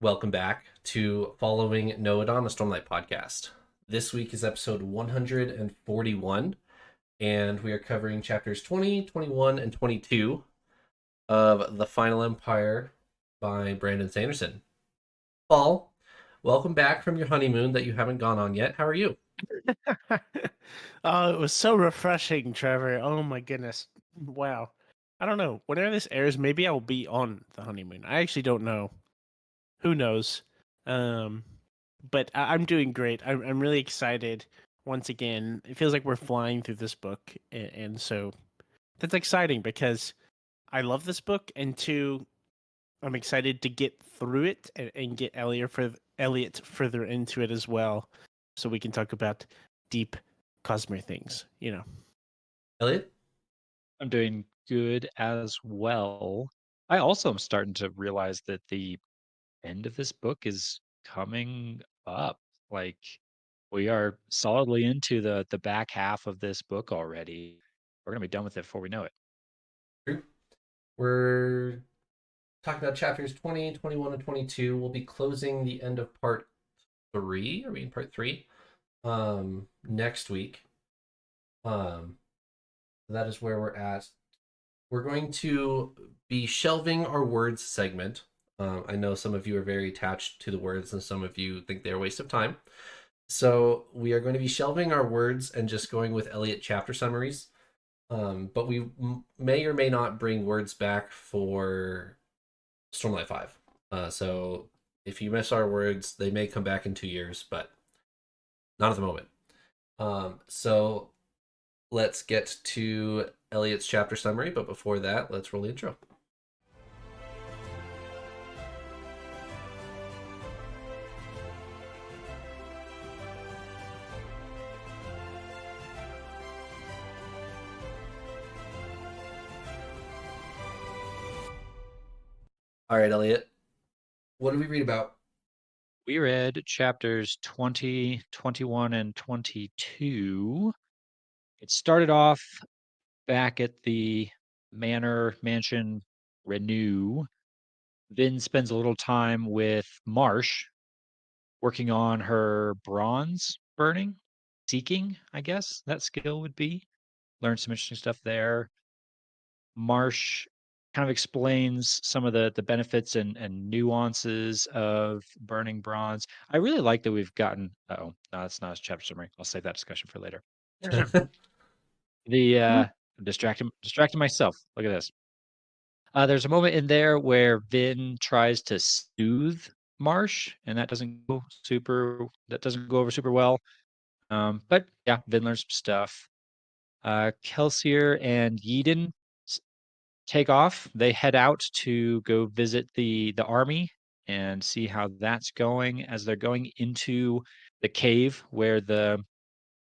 Welcome back to Following Noadon, a Stormlight podcast. This week is episode 141, and we are covering chapters 20, 21, and 22 of The Final Empire by Brandon Sanderson. Paul, welcome back from your honeymoon that you haven't gone on yet. How are you? Oh, it was so refreshing, Trevor. Oh my goodness. Wow. I don't know. Whenever this airs, maybe I'll be on the honeymoon. I actually don't know. Who knows? Um, but I'm doing great. I'm really excited. Once again, it feels like we're flying through this book, and so that's exciting because I love this book, and two, I'm excited to get through it and get Eliot further into it as well, so we can talk about deep Cosmere things. Elliot? I'm doing good as well. I also am starting to realize that the end of this book is coming up. Like we are solidly into the back half of this book already. We're gonna be done with it before we know it. We're talking about chapters 20, 21, and 22. We'll be closing the end of part 3. Are we in part 3? Next week. Um, that is where we're at. We're going to be shelving our words segment. I know some of you are very attached to the words, and some of you think they're a waste of time. So we are going to be shelving our words and just going with Eliot chapter summaries. But we may or may not bring words back for Stormlight 5. So if you miss our words, they may come back in 2 years, but not at the moment. So let's get to Eliot's chapter summary, but before that, let's roll the intro. All right, Eliot, what did we read about? We read chapters 20, 21, and 22. It started off back at the mansion Renew. Vin spends a little time with Marsh working on her bronze burning, seeking, I guess that skill would be. Learn some interesting stuff there. Marsh kind of explains some of the benefits and nuances of burning bronze. I really like that we've gotten. Oh, no, that's not a chapter summary. I'll save that discussion for later. The distracting myself. Look at this. There's a moment in there where Vin tries to soothe Marsh, and that doesn't go over super well. But yeah, Vin learns some stuff. Kelsier and Yeadon s- take off. They head out to go visit the army and see how that's going. As they're going into the cave where the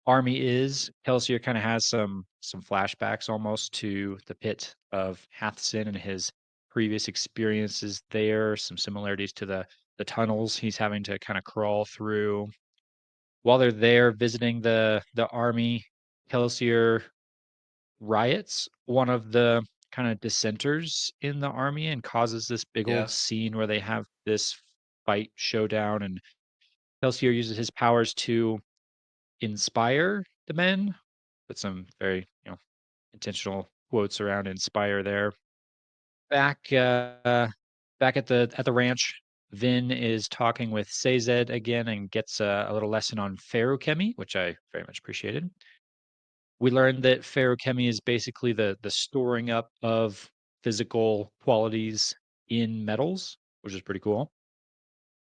army is, Kelsier kind of has some flashbacks almost to the pit of Hathsin and his previous experiences there. Some similarities to the tunnels he's having to kind of crawl through. While they're there visiting the army, Kelsier riots one of the kind of dissenters in the army and causes this big old Yeah. scene where they have this fight showdown, and Kelsier uses his powers to inspire the men with some very intentional quotes around inspire there. Back back at the ranch, Vin is talking with Sazed again and gets a little lesson on ferrochemy, which I very much appreciated. We learned that ferrochemy is basically the storing up of physical qualities in metals, which is pretty cool.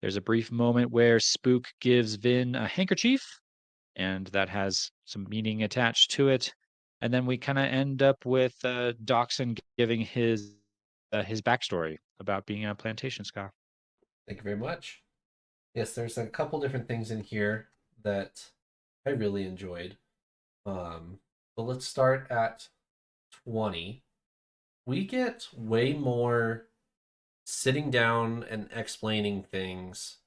There's a brief moment where Spook gives Vin a handkerchief, and that has some meaning attached to it. And then we kind of end up with Doxson giving his backstory about being a plantation scout. Thank you very much. Yes, there's a couple different things in here that I really enjoyed. But let's start at 20. We get way more sitting down and explaining things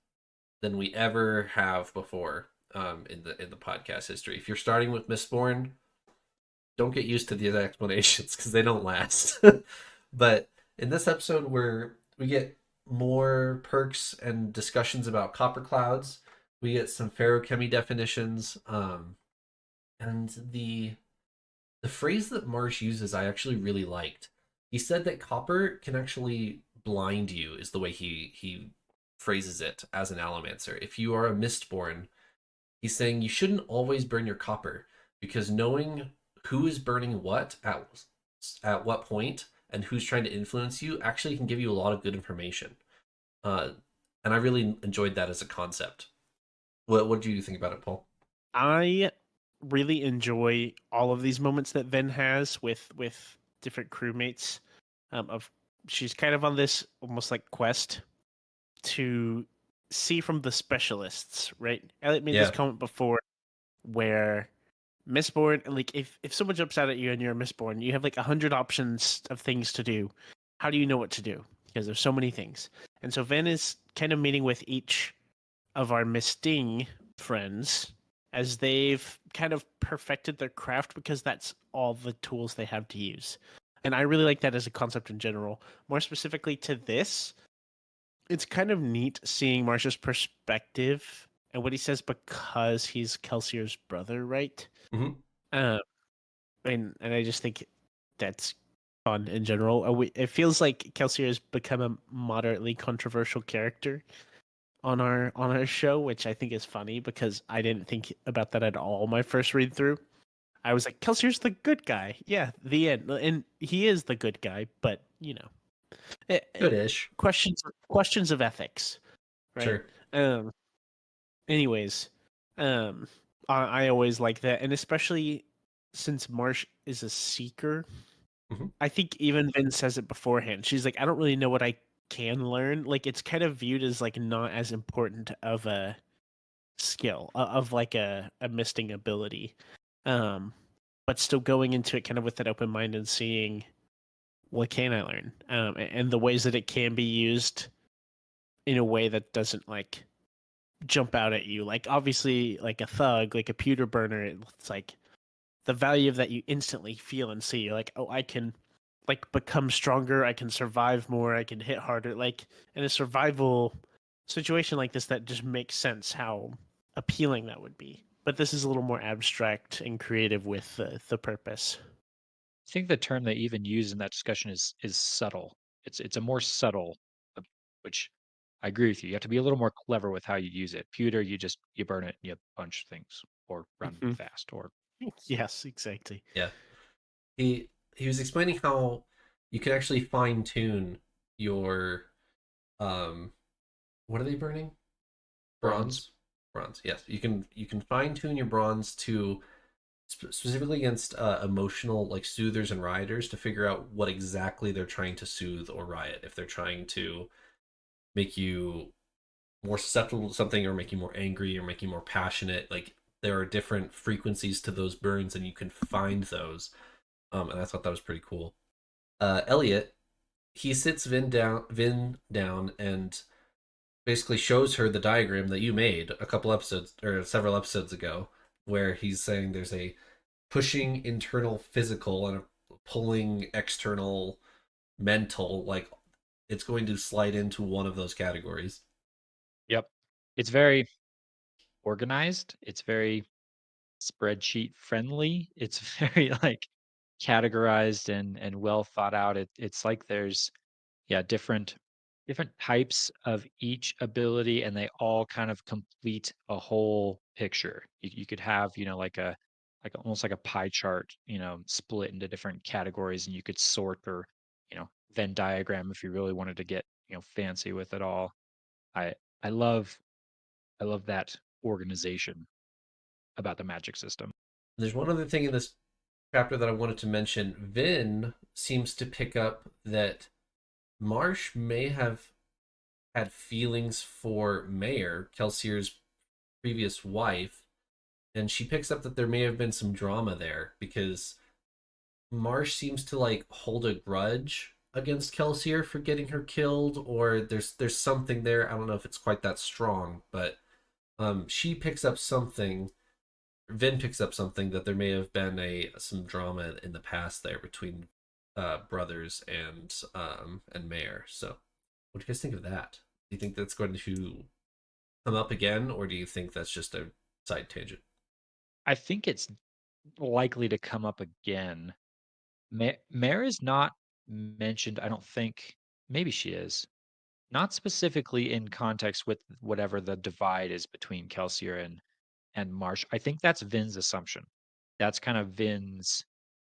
than we ever have before in the podcast history. If you're starting with Mistborn, don't get used to these explanations because they don't last. But in this episode, we get more perks and discussions about copper clouds. We get some ferrochemy definitions, and the phrase that Marsh uses I actually really liked. He said that copper can actually blind you, is the way he phrases it as an allomancer. If you are a Mistborn, he's saying you shouldn't always burn your copper, because knowing who is burning what at what point and who's trying to influence you actually can give you a lot of good information. Uh, and I really enjoyed that as a concept. What do you think about it, Paul? I really enjoy all of these moments that Ven has with different crewmates. Of she's kind of on this almost like quest to see from the specialists, right? Eliot made this Yeah. comment before where Mistborn, like if someone jumps out at you and you're a Mistborn, you have like 100 options of things to do. How do you know what to do? Because there's so many things. And so Ven is kind of meeting with each of our Misting friends as they've kind of perfected their craft because that's all the tools they have to use. And I really like that as a concept in general. More specifically to this, it's kind of neat seeing Marsha's perspective and what he says because he's Kelsier's brother, right? Mm-hmm. Uh, and I just think that's fun in general. It feels like Kelsier has become a moderately controversial character on our show, which I think is funny because I didn't think about that at all my first read through. I was like, Kelsier's the good guy. Yeah, the end. And he is the good guy, but Good-ish. questions of ethics, right? Sure. Um anyways, um I always like that, and especially since Marsh is a seeker. Mhm. I think even Vin says it beforehand. She's like, I don't really know what I can learn. Like it's kind of viewed as like not as important of a skill of like a misting ability. But still going into it kind of with that open mind and seeing what can I learn? And the ways that it can be used in a way that doesn't like jump out at you. Like obviously like a thug, like a pewter burner, it's like the value of that you instantly feel and see. You're like, oh, I can like become stronger, I can survive more, I can hit harder. Like in a survival situation like this, that just makes sense how appealing that would be. But this is a little more abstract and creative with the purpose. I think the term they even use in that discussion is subtle. It's a more subtle, uh, which I agree with you. You have to be a little more clever with how you use it. Pewter, you burn it, and you punch things or run Mhm. fast or Yes, exactly. Yeah. He was explaining how you can actually fine tune your um what are they burning? bronze. Bronze. Bronze. Yes, you can fine tune your bronze to specifically against emotional like soothers and rioters to figure out what exactly they're trying to soothe or riot. If they're trying to make you more susceptible to something or make you more angry or make you more passionate, like there are different frequencies to those burns and you can find those. And I thought that was pretty cool. Eliot, he sits Vin down and basically shows her the diagram that you made a couple episodes or several episodes ago, where he's saying there's a pushing internal physical and a pulling external mental. Like it's going to slide into one of those categories. Yep. It's very organized. It's very spreadsheet friendly. It's very like categorized and well thought out. It's like there's yeah, different types of each ability and they all kind of complete a whole picture. You could have, like almost like a pie chart, split into different categories and you could sort or, Venn diagram if you really wanted to get, fancy with it all. I I love I love that organization about the magic system. There's one other thing in this chapter that I wanted to mention. Vin seems to pick up that Marsh may have had feelings for Mayor, Kelsier's previous wife, and she picks up that there may have been some drama there because Marsh seems to like hold a grudge against Kelsier for getting her killed, or there's something there. I don't know if it's quite that strong, but she picks up something. Vin picks up something that there may have been some drama in the past there between brothers and Mayor. So What do you guys think of that? Do you think that's going to come up again, or do you think that's just a side tangent? I think it's likely to come up again. Mare is not mentioned, I don't think. Maybe she is. Not specifically in context with whatever the divide is between Kelsier and Marsh. I think that's Vin's assumption. That's kind of Vin's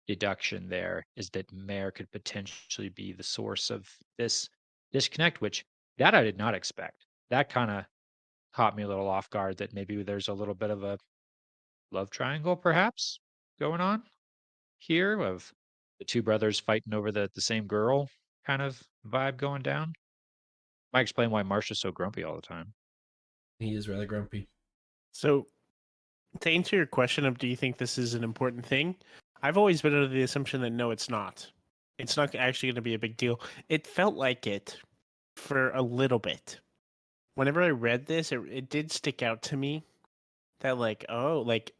deduction there, is that Mare could potentially be the source of this disconnect, which that I did not expect. That kind of caught me a little off guard that maybe there's a little bit of a love triangle perhaps going on here of the two brothers fighting over the same girl kind of vibe going down. Might explain why Marsha's so grumpy all the time. He is rather grumpy. So to answer your question of do you think this is an important thing, I've always been under the assumption that no, it's not. It's not actually going to be a big deal. It felt like it for a little bit. Whenever I read this, it did stick out to me that like, oh, like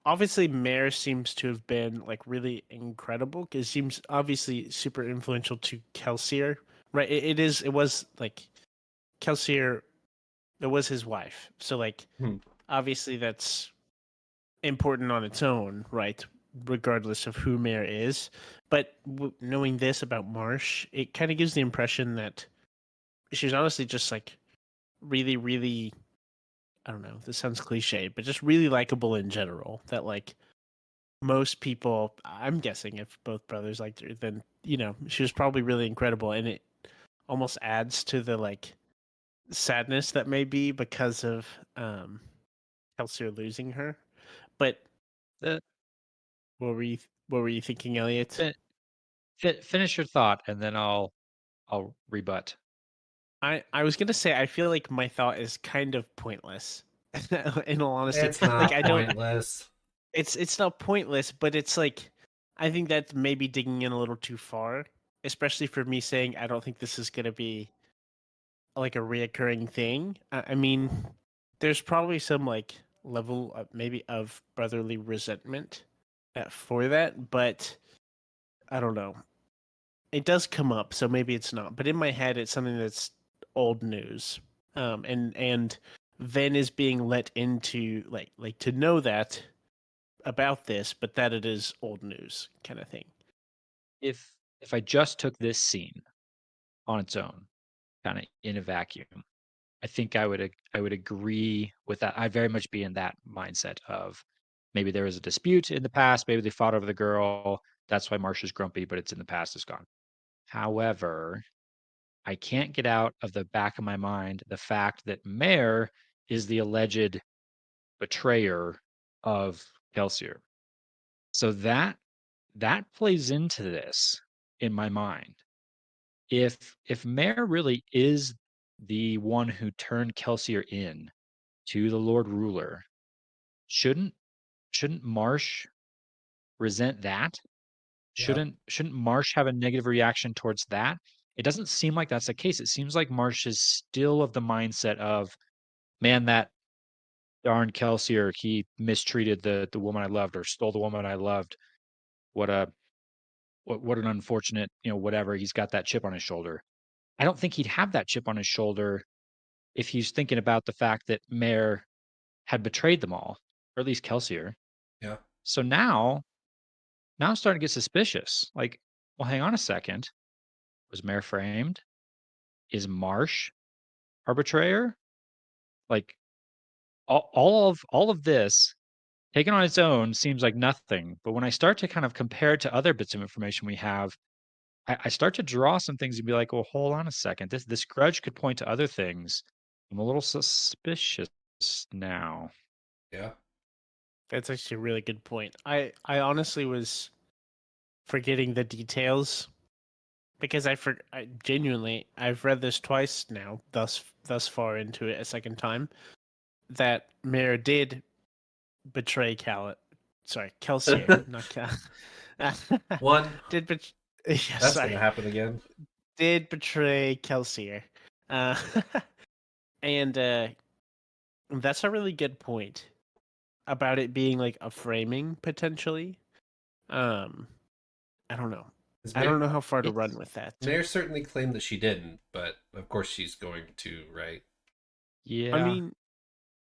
obviously Mare seems to have been like really incredible because seems obviously super influential to Kelsier, right? It was like Kelsier, it was his wife, so like Hmm. obviously that's important on its own, right? Regardless of who Mare is, but knowing this about Marsh, it kind of gives the impression that she's honestly just like really, really. I don't know. This sounds cliche, but just really likable in general. That like most people, I'm guessing, if both brothers liked her, then she was probably really incredible, and it almost adds to the like sadness that may be because of Kelsier losing her. But The, what were you thinking, Eliot? finish your thought, and then I'll rebut. I was gonna say I feel like my thought is kind of pointless. In all honesty, It's like not I don't. pointless. It's not pointless, but it's like I think that's maybe digging in a little too far, especially for me saying I don't think this is gonna be like a reoccurring thing. I mean, there's probably some like level of maybe of brotherly resentment for that, but I don't know. It does come up, so maybe it's not. But in my head, it's something that's old news. And Ven is being let into like to know that about this, but that it is old news kind of thing. If I just took this scene on its own, kind of in a vacuum, I think I would agree with that. I very much be in that mindset of maybe there was a dispute in the past, maybe they fought over the girl. That's why Marsha's grumpy, but it's in the past, it's gone. However, I can't get out of the back of my mind the fact that Mare is the alleged betrayer of Kelsier. So that plays into this in my mind. If Mare really is the one who turned Kelsier in to the Lord Ruler, shouldn't shouldn't Marsh resent that? Yeah. Shouldn't Marsh have a negative reaction towards that? It doesn't seem like that's the case. It seems like Marsh is still of the mindset of, man, that darn Kelsier, he mistreated the woman I loved or stole the woman I loved. What a what an unfortunate, whatever. He's got that chip on his shoulder. I don't think he'd have that chip on his shoulder if he's thinking about the fact that Mare had betrayed them all, or at least Kelsier. Yeah. So now I'm starting to get suspicious. Like, well, hang on a second. Was Mare framed? Is Marsh our betrayer? Like all of this taken on its own seems like nothing. But when I start to kind of compare it to other bits of information we have, I start to draw some things and be like, well, hold on a second. This grudge could point to other things. I'm a little suspicious now. Yeah. That's actually a really good point. I honestly was forgetting the details because I genuinely I've read this twice now, thus far into it a second time, that Mare did betray Kelsier, not Cal. One, did bet- yeah, that's gonna sorry, happen again. did betray Kelsier, uh, and that's a really good point about it being like a framing potentially. Um, I don't know. I don't know how far to run with that. Mayor certainly claimed that she didn't, but of course she's going to, right? Yeah. I mean,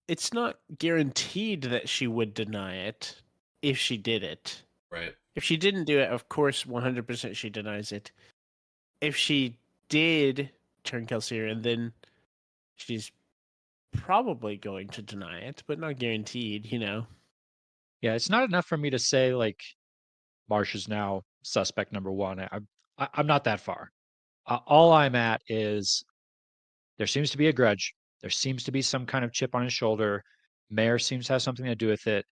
it's not guaranteed that she would deny it if she did it. Right. If she didn't do it, of course, 100% she denies it. If she did turn Kelsier, then she's probably going to deny it, but not guaranteed, Yeah, it's not enough for me to say like Marsh is now suspect number one. I'm not that far. All I'm at is there seems to be a grudge. There seems to be some kind of chip on his shoulder. Mayor seems to have something to do with it.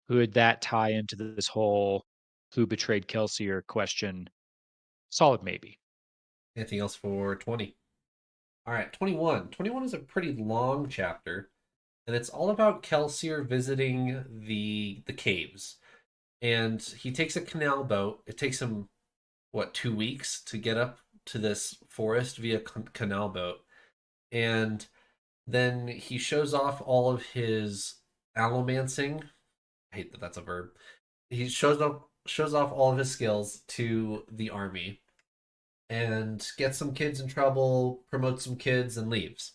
Who would that tie into this whole who betrayed Kelsier question? Solid maybe. Anything else for 20? All right, 21. 21 is a pretty long chapter, and it's all about Kelsier visiting the caves. And he takes a canal boat. It takes him, what, 2 weeks to get up to this forest via canal boat. And then he shows off all of his allomancing. I hate that that's a verb. He shows off all of his skills to the army and gets some kids in trouble, promotes some kids, and leaves.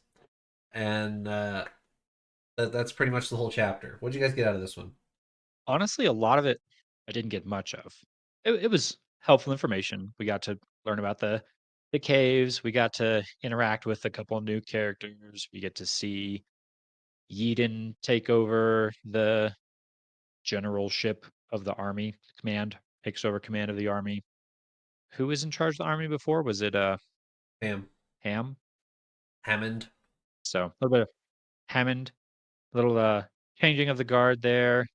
And that's pretty much the whole chapter. What did you guys get out of this one? Honestly, a lot of it I didn't get much of. It was helpful information. We got to learn about the caves. We got to interact with a couple of new characters. We get to see Yeadon take over the generalship of the army. Command takes over command of the army. Who was in charge of the army before? Was it Ham. Ham? Hammond. So a little bit of Hammond, a little changing of the guard there.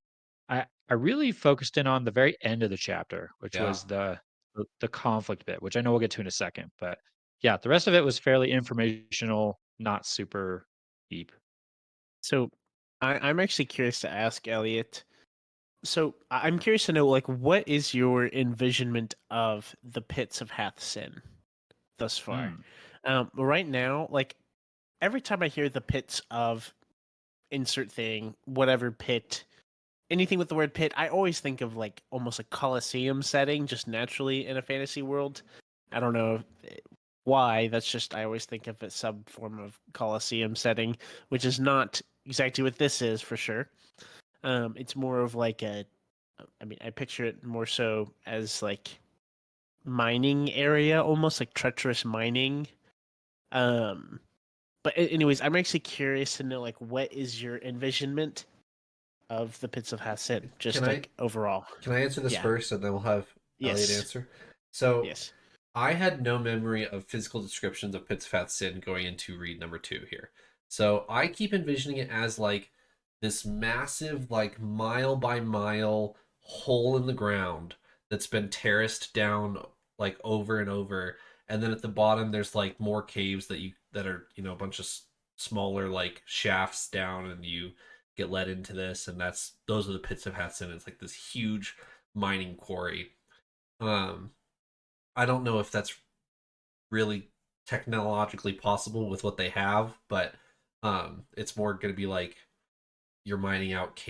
I really focused in on the very end of the chapter, which Yeah. was the conflict bit, which I know we'll get to in a second. But yeah, the rest of it was fairly informational, not super deep. So I'm actually curious to ask Elliot. So I'm curious to know, like, what is your envisionment of the pits of Hathsin thus far? Mm. Right now, like, every time I hear the pits of insert thing, whatever pit, anything with the word pit, I always think of like almost a Colosseum setting, just naturally in a fantasy world. I don't know why. That's just I always think of a sub form of Colosseum setting, which is not exactly what this is for sure. It's more of like I mean, I picture it more so as like mining area, almost like treacherous mining. Um, but anyways, I'm actually curious to know like what is your envisionment of the pits of Hassid, just Can I like overall. can I answer this Yeah. first, and then we'll have Elliot Yes. answer? So Yes. I had no memory of physical descriptions of Pits of Fat Sin going into read number 2 here. So I keep envisioning it as like this massive, like mile by mile hole in the ground that's been terraced down like over and over. And then at the bottom there's like more caves that are, a bunch of smaller like shafts down, and you get led into this, and those are the Pits of Hatsin. It's like this huge mining quarry. Um I don't know if that's really technologically possible with what they have, but it's more going to be like you're mining out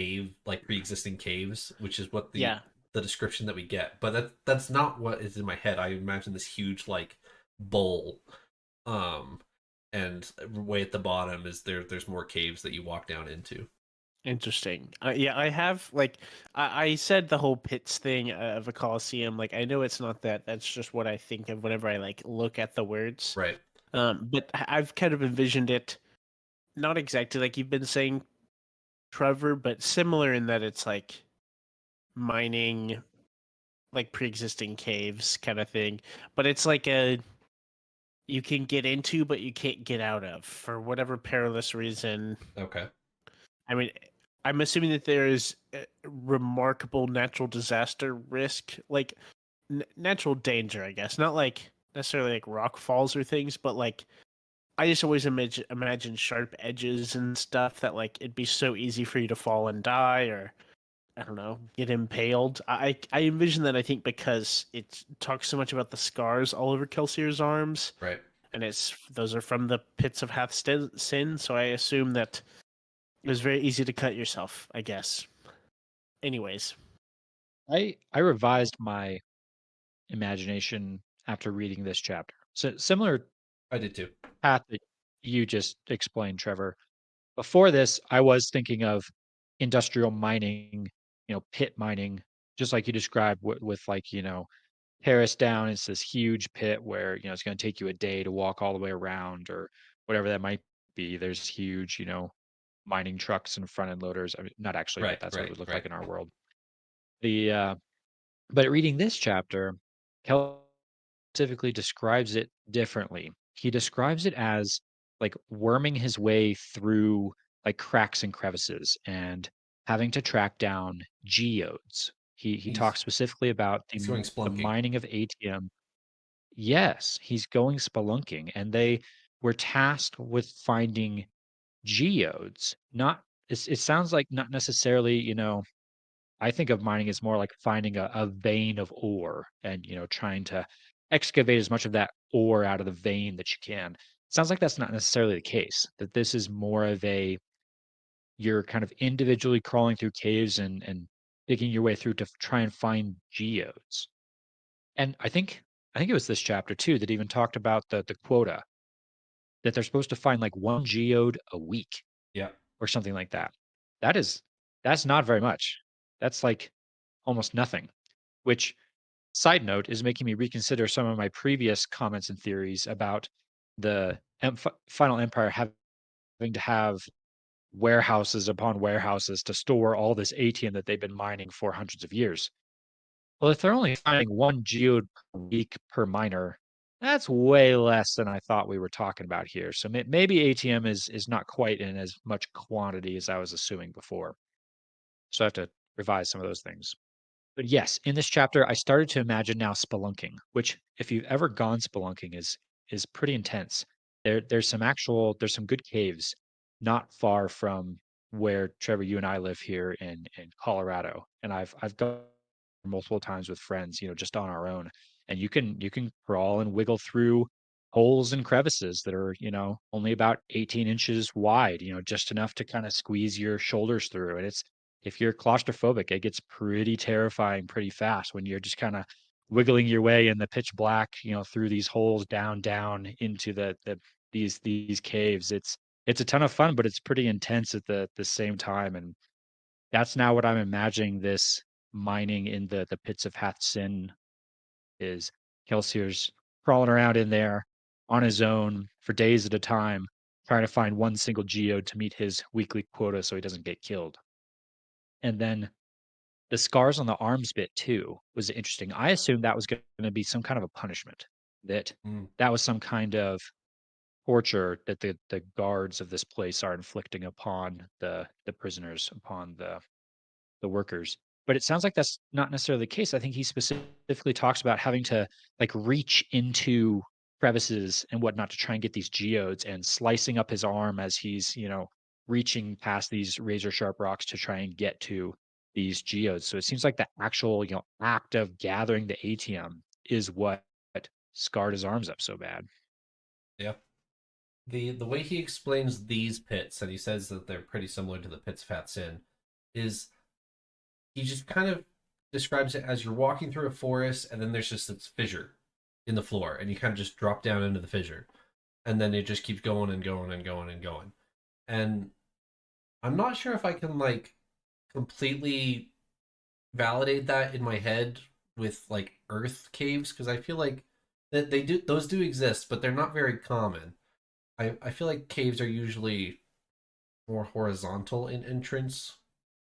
like pre-existing caves, which is what the Yeah. the description that we get. But that's not what is in my head. I imagine this huge like bowl, um, and way at the bottom is there's more caves that you walk down into. Interesting. Yeah, I have like I said the whole pits thing of a Colosseum. Like I know it's not that. That's just what I think of whenever I like look at the words. Right. But I've kind of envisioned it not exactly like you've been saying, Trevor, but similar in that it's like mining like pre-existing caves kind of thing. But it's like a you can get into but you can't get out of for whatever perilous reason. Okay. I mean, I'm assuming that there is a remarkable natural disaster risk, like natural danger, I guess. Not like necessarily like rock falls or things, but like I just always imagine sharp edges and stuff that like it'd be so easy for you to fall and die, or I don't know, get impaled. I envision that, I think, because it talks so much about the scars all over Kelsier's arms, Right. and those are from the pits of Hath Sin. So I assume that it was very easy to cut yourself, I guess. Anyways, I revised my imagination after reading this chapter. So similar I did too. path that you just explained, Trevor. Before this, I was thinking of industrial mining, pit mining, just like you described with like, Paris down. It's this huge pit where, it's going to take you a day to walk all the way around or whatever that might be. There's huge, mining trucks and front end loaders. I mean, not actually, but Right, that's what it right, would look right. like in our world. But reading this chapter, Kel specifically describes it differently. He describes it as like worming his way through like cracks and crevices and having to track down geodes. He He's talks specifically about he's going the splunking. mining of ATM. Yes, he's going spelunking, and they were tasked with finding geodes. Not it sounds like not necessarily, I think of mining as more like finding a vein of ore and, trying to excavate as much of that ore out of the vein that you can. Sounds like that's not necessarily the case, that this is more of you're kind of individually crawling through caves and digging your way through to try and find geodes. And I think it was this chapter too that even talked about the quota that they're supposed to find like one geode a week Yeah. or something like that. That is that's not very much. That's like almost nothing, which side note is making me reconsider some of my previous comments and theories about the Final Empire having to have warehouses upon warehouses to store all this ATM that they've been mining for hundreds of years. Well, if they're only finding one geode per week per miner, that's way less than I thought we were talking about here. So maybe ATM is not quite in as much quantity as I was assuming before. So I have to revise some of those things. But yes, in this chapter, I started to imagine now spelunking, which, if you've ever gone spelunking, is pretty intense. There's some good caves not far from where Trevor, you and I live here in Colorado, and I've gone multiple times with friends, just on our own, and you can crawl and wiggle through holes and crevices that are only about 18 inches wide, just enough to kind of squeeze your shoulders through, and it's if you're claustrophobic, it gets pretty terrifying pretty fast when you're just kind of wiggling your way in the pitch black, through these holes down into these caves. It's a ton of fun, but it's pretty intense at the same time. And that's now what I'm imagining this mining in the pits of Hathsin is. Kelsier's crawling around in there on his own for days at a time, trying to find one single geode to meet his weekly quota so he doesn't get killed. And then the scars on the arms bit too was interesting. I assumed that was going to be some kind of a punishment, that Mm. that was some kind of torture that the guards of this place are inflicting upon the prisoners, upon the workers. But it sounds like that's not necessarily the case. I think he specifically talks about having to like reach into crevices and whatnot to try and get these geodes and slicing up his arm as he's, reaching past these razor sharp rocks to try and get to these geodes. So it seems like the actual, act of gathering the ATM is what scarred his arms up so bad. Yeah. The way he explains these pits, and he says that they're pretty similar to the pits of Hatsin, is he just kind of describes it as you're walking through a forest and then there's just this fissure in the floor and you kind of just drop down into the fissure and then it just keeps going and going and going and going. And I'm not sure if I can like completely validate that in my head with like earth caves because I feel like that they do those do exist, but they're not very common. I feel like caves are usually more horizontal in entrance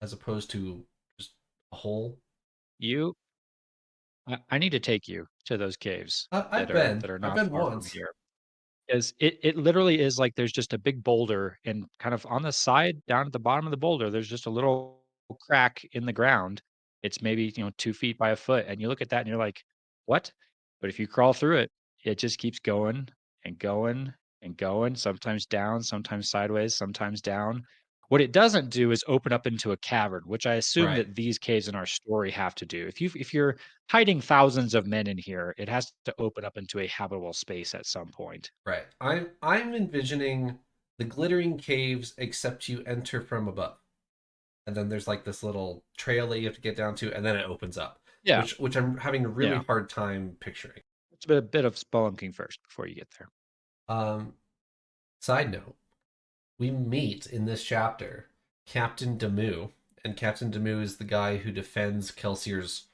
as opposed to just a hole. You I need to take you to those caves I've that been are I've not been far from once. here. Is it literally is like there's just a big boulder and kind of on the side down at the bottom of the boulder, there's just a little crack in the ground. It's maybe, 2 feet by a foot, and you look at that and you're like, "What?" But if you crawl through it, it just keeps going and going and going, sometimes down, sometimes sideways, sometimes down. What it doesn't do is open up into a cavern, which I assume Right. that these caves in our story have to do. If you're hiding thousands of men in here, it has to open up into a habitable space at some point. Right. I'm envisioning the glittering caves except you enter from above. And then there's like this little trail that you have to get down to and then it opens up. Yeah, which I'm having a really yeah. hard time picturing. It's a bit of spelunking first before you get there. Um, Side note, we meet in this chapter Captain Demu, and Captain Demu is the guy who defends Kelsier's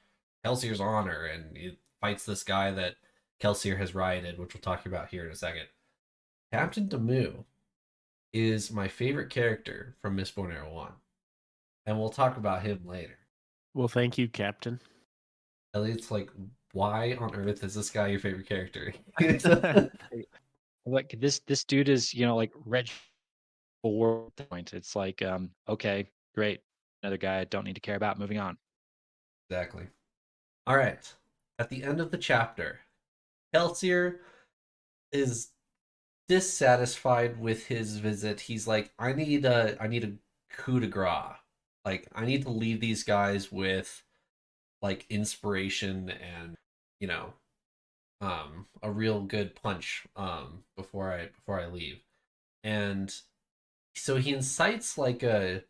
honor, and he fights this guy that Kelsier has rioted, which we'll talk about here in a second. Captain Demu is my favorite character from Mistborn Era 1, and we'll talk about him later. Well, thank you, Captain. Elliot's like, why on earth is this guy your favorite character? Like this dude is, like Reg for point. It's like, okay, great. Another guy I don't need to care about. Moving on. Exactly. All right. At the end of the chapter, Kelsier is dissatisfied with his visit. He's like, I need a coup de grace. Like, I need to leave these guys with like inspiration and you know a real good punch before I leave. And so he incites like a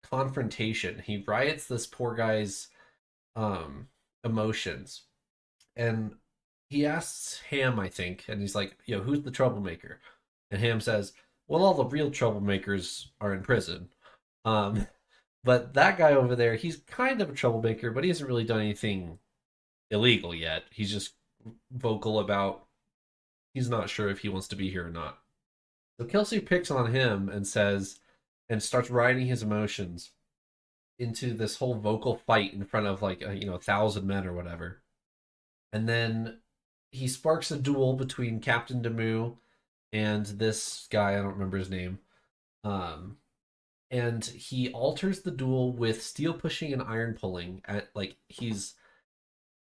confrontation. He riots this poor guy's um emotions, and he asks Ham, I think, and he's like, "Yo, who's the troublemaker?" And Ham says, "Well, all the real troublemakers are in prison." Um, but that guy over there, he's kind of a troublemaker, but he hasn't really done anything illegal yet. He's just vocal about he's not sure if he wants to be here or not. So Kelsey picks on him and says, and starts riding his emotions into this whole vocal fight in front of like 1,000 men or whatever. And then he sparks a duel between Captain Demu and this guy, I don't remember his name. Um, and he alters the duel with steel pushing and iron pulling. At like he's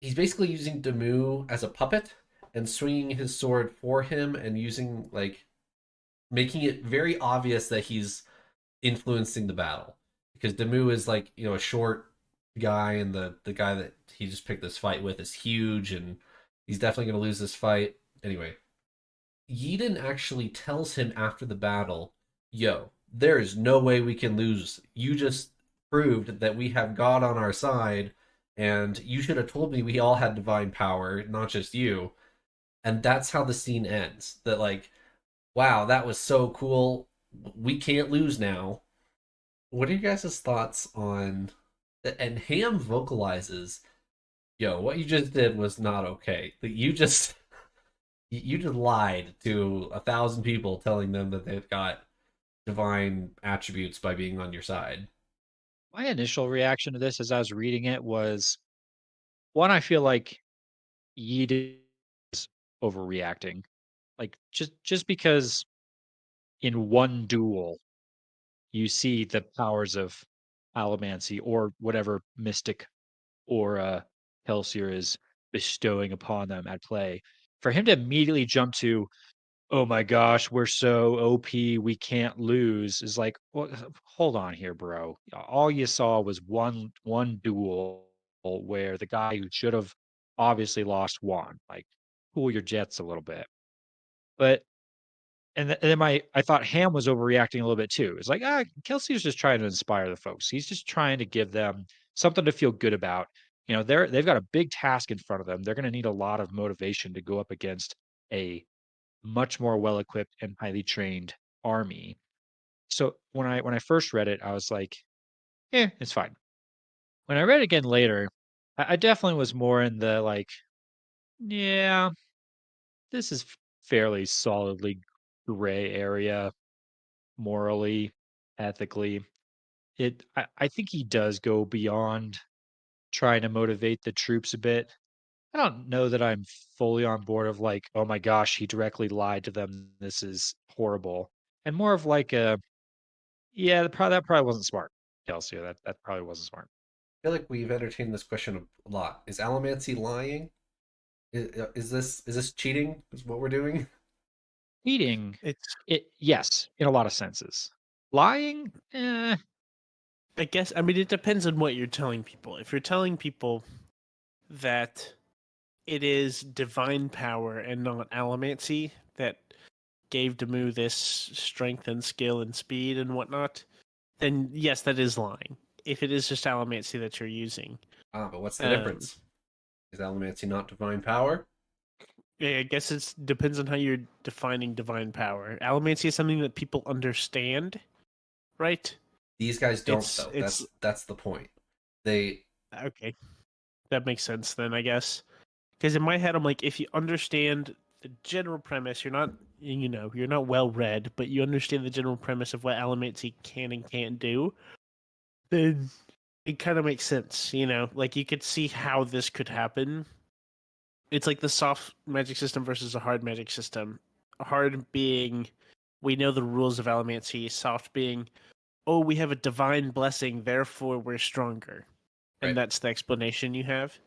basically using Demu as a puppet and swinging his sword for him and using like making it very obvious that he's influencing the battle because Demu is like a short guy and the guy that he just picked this fight with is huge and he's definitely going to lose this fight anyway. Yiden actually tells him after the battle, "Yo, there is no way we can lose. You just proved that we have God on our side, and you should have told me we all had divine power, not just you." And that's how the scene ends. That like, wow, that was so cool. We can't lose now. What are you guys' thoughts on that? And Ham vocalizes, "Yo, what you just did was not okay. That you just lied to 1,000 people, telling them that they've got divine attributes by being on your side." My initial reaction to this as I was reading it was one, I feel like Yeet is overreacting. Like just because in one duel you see the powers of allomancy or whatever mystic aura Kelsier is bestowing upon them at play. For him to immediately jump to, "Oh my gosh, we're so OP, we can't lose," is like, well, hold on here, bro. All you saw was one duel where the guy who should have obviously lost won. Like, cool your jets a little bit. But and then I thought Ham was overreacting a little bit too. It's like, Kelsey's just trying to inspire the folks. He's just trying to give them something to feel good about. They've got a big task in front of them. They're going to need a lot of motivation to go up against a much more well equipped and highly trained army. So when I first read it, I was like, it's fine. When I read it again later, I definitely was more in the like, yeah, this is fairly solidly gray area morally, ethically. I think he does go beyond trying to motivate the troops a bit. I don't know that I'm fully on board of like, oh my gosh, he directly lied to them. This is horrible. And more of like a, yeah, that probably wasn't smart, Kelsey. That probably wasn't smart. I feel like we've entertained this question a lot. Is Allomancy lying? Is this cheating? Is what we're doing? Cheating, It's, yes, in a lot of senses. Lying, I guess, I mean, it depends on what you're telling people. If you're telling people that it is divine power and not allomancy that gave Demu this strength and skill and speed and whatnot, then yes, that is lying. If it is just allomancy that you're using, But what's the um, difference? Is Allomancy not divine power? Yeah, I guess it depends on how you're defining divine power. Allomancy is something that people understand, right? These guys don't, though. It's That's the point. They okay. That makes sense then, I guess. Because in my head, I'm like, if you understand the general premise, you're not well read, but you understand the general premise of what Allomancy can and can't do, then it kind of makes sense. Like you could see how this could happen. It's like the soft magic system versus a hard magic system. Hard being, we know the rules of Allomancy. Soft being, oh, we have a divine blessing, therefore we're stronger, and right. that's the explanation you have.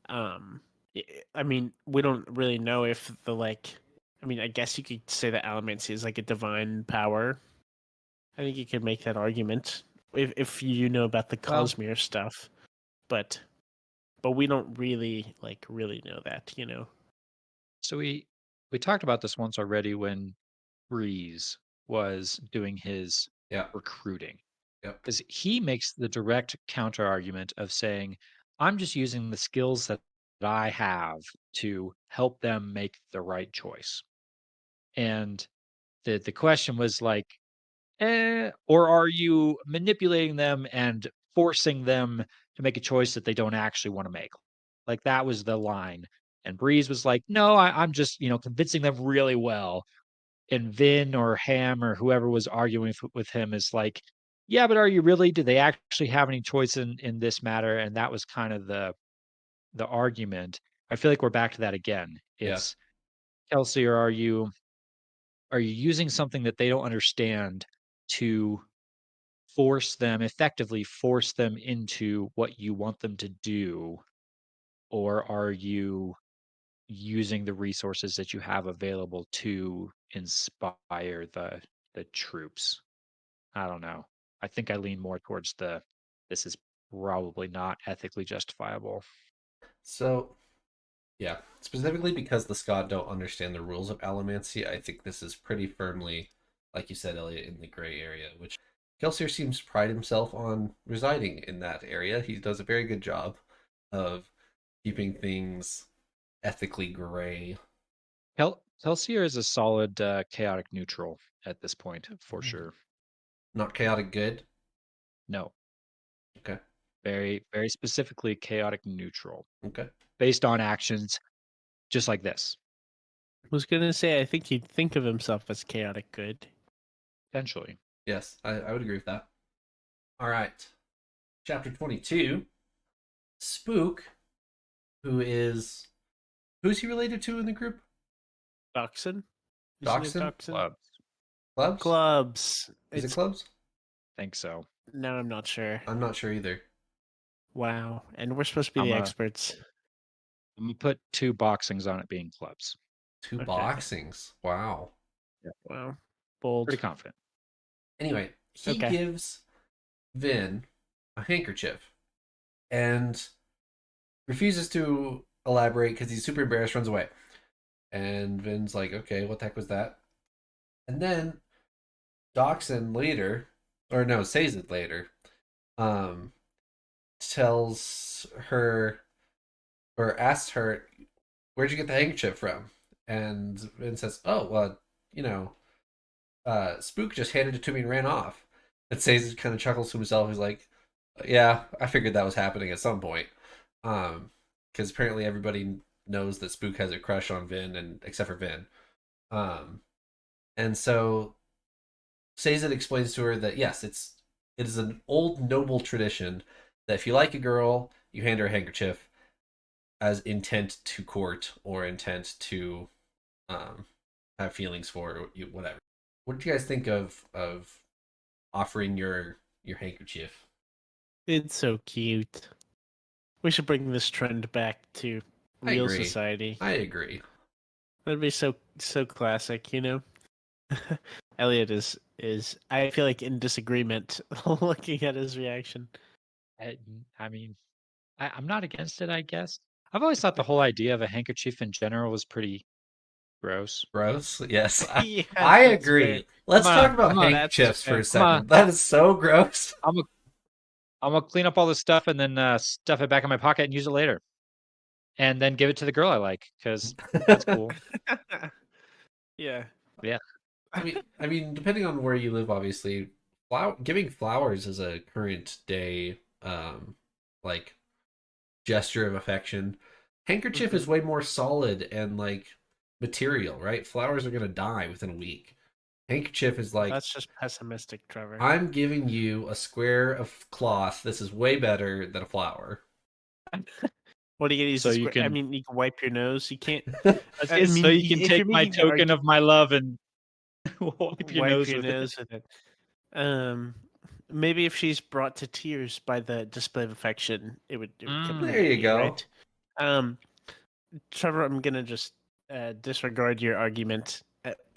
Um, I mean, we don't really know if I guess you could say that Allomancy is like a divine power. I think you could make that argument if you know about the Well, Cosmere stuff, but we don't really know that. so we talked about this once already when Breeze was doing his Yeah. recruiting. Yep. Because he makes the direct counter argument of saying, I'm just using the skills that I have to help them make the right choice. And the question was like, or are you manipulating them and forcing them to make a choice that they don't actually want to make? Like that was the line. And Breeze was like, no, I'm just, convincing them really well. And Vin or Ham or whoever was arguing with him is like, yeah, but are you really? Do they actually have any choice in this matter? And that was kind of the argument. I feel like we're back to that again. Yeah. It's Kelsey, or are you using something that they don't understand to effectively force them into what you want them to do? Or are you using the resources that you have available to inspire the troops? I don't know. I think I lean more towards this is probably not ethically justifiable. So, yeah, specifically because the Scott don't understand the rules of Allomancy, I think this is pretty firmly, like you said, Elliot, in the gray area, which Kelsier seems to pride himself on residing in that area. He does a very good job of keeping things ethically gray. Kelsier is a solid chaotic neutral at this point, for sure. Not chaotic good. No, Okay. very, very specifically chaotic neutral Okay. based on actions just like this, I was gonna say I think he'd think of himself as chaotic good. potentially. Yes, I would agree with that. All right. Chapter 22. Spook, who's he related to in the group? Dachshund? Isn't it Dachshund? Dachshund? Clubs? Clubs. Is it It's clubs? Think so. no, I'm not sure. I'm not sure either. Wow, and we're supposed to be I'm the a experts. I'm gonna put two boxings on it being clubs. Two Okay. boxings. Wow. Wow, bold. Pretty confident. Anyway, he Okay. gives Vin a handkerchief and refuses to elaborate because he's super embarrassed, runs away. And Vin's like, okay, what the heck was that? And then Dachshund later, or no, says it later, um, tells her or asks her, where'd you get the handkerchief from? And Vin says, oh, well, you know, Spook just handed it to me and ran off. And Sazed kind of chuckles to himself. He's like, yeah, I figured that was happening at some point. Because apparently everybody knows that Spook has a crush on Vin, and except for Vin. And so Sazed explains to her that yes, it is an old noble tradition that if you like a girl, you hand her a handkerchief as intent to court or intent to have feelings for you, whatever. What did you guys think of offering your handkerchief? It's so cute. We should bring this trend back to I real agree. society. I agree. That'd be so classic, Eliot is I feel like in disagreement looking at his reaction. I mean, I'm not against it, I guess. I've always thought the whole idea of a handkerchief in general was pretty gross. Gross. Yes, Yeah, I that's fair. agree. Let's talk about That's handkerchiefs for fair. a second. That is so gross. I'm gonna clean up all this stuff and then stuff it back in my pocket and use it later. and then give it to the girl I like because that's cool. Yeah. Yeah. I mean, depending on where you live, obviously, giving flowers is a current day, like gesture of affection. Handkerchief Mhm. is way more solid and like material, right? Flowers are gonna die within a week. Handkerchief is like, That's just pessimistic, Trevor. I'm giving you a square of cloth. This is way better than a flower. What are you gonna use So this? you I can, mean, you can wipe your nose. You can't. I so mean, you can if take you're my making the token of my love and wipe your wipe nose your with it. nose with it. Um, maybe if she's brought to tears by the display of affection, it would There you completely go. right. Um, Trevor, I'm gonna just disregard your argument.